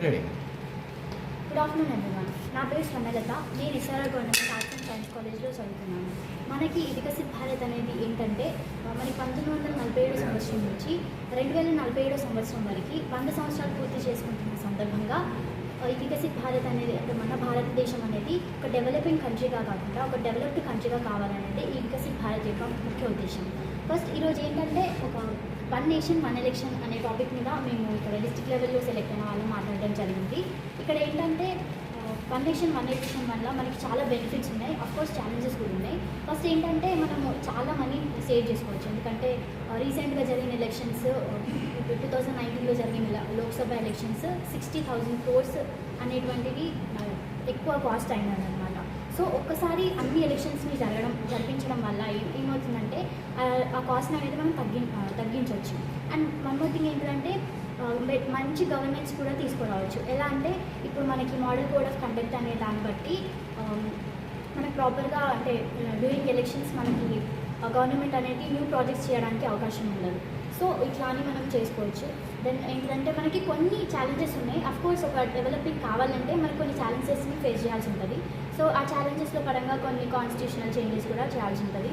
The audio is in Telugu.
రెడీ. Good afternoon everyone. నా పేరు స్వర్ణలత. నేను SRR government arts and science కాలేజ్లో చదువుతున్నాను. మనకి వికసిత్ భారత్ అనేది ఏంటంటే మనకి 1947 సంవత్సరం నుంచి 2047 సంవత్సరం వరకు 100 సంవత్సరాలు పూర్తి చేసుకుంటున్న సందర్భంగా ఈ వికసిత్ భారత్ అనేది అంటే మన భారతదేశం అనేది ఒక డెవలపింగ్ కంట్రీగా కాకుండా ఒక డెవలప్డ్ కంట్రీగా కావాలనేది ఈ వికసిత్ భారత్ యొక్క ముఖ్య ఉద్దేశం. ఫస్ట్ ఈరోజు ఏంటంటే ఒక వన్ నేషన్ వన్ ఎలక్షన్ అనే టాపిక్ మీద మేము ఇక్కడ డిస్ట్రిక్ట్ లెవెల్లో సెలెక్ట్ అయిన వాళ్ళు మాట్లాడడం జరిగింది. ఇక్కడ ఏంటంటే వన్ నేషన్ వన్ ఎలక్షన్ వల్ల మనకి చాలా బెనిఫిట్స్ ఉన్నాయి, అఫ్కోర్స్ ఛాలెంజెస్ కూడా ఉన్నాయి. ఫస్ట్ ఏంటంటే మనము చాలా మనీ సేవ్ చేసుకోవచ్చు. ఎందుకంటే రీసెంట్గా జరిగిన ఎలక్షన్స్ 2019లో జరిగిన లోక్సభ ఎలక్షన్స్ 60,000 crores అనేటువంటివి ఎక్కువ కాస్ట్ అయినదన్నమాట. సో ఒక్కసారి అన్ని ఎలక్షన్స్ని జరిపించడం వల్ల ఏమవుతుందంటే ఆ కాస్ట్ అనేది మనం తగ్గించవచ్చు. అండ్ వన్ మోర్ థింగ్ ఏంటంటే మంచి గవర్నెన్స్ కూడా తీసుకురావచ్చు. ఎలా అంటే ఇప్పుడు మనకి మోడల్ కోడ్ ఆఫ్ కండక్ట్ అనే దాన్ని బట్టి మనకు ప్రాపర్గా అంటే డ్యూరింగ్ ఎలక్షన్స్ మనకి గవర్నమెంట్ అనేది న్యూ ప్రాజెక్ట్స్ చేయడానికి అవకాశం ఉండదు. సో ఇట్లా అని మనం చేసుకోవచ్చు. దెన్ ఏంటంటే మనకి కొన్ని ఛాలెంజెస్ ఉన్నాయి. అఫ్కోర్స్ ఒక డెవలపింగ్ కావాలంటే మనకు కొన్ని ఛాలెంజెస్ని ఫేస్ చేయాల్సి ఉంటుంది. సో ఆ ఛాలెంజెస్లో పరంగా కొన్ని కాన్స్టిట్యూషనల్ చేంజెస్ కూడా చేయాల్సి ఉంటుంది.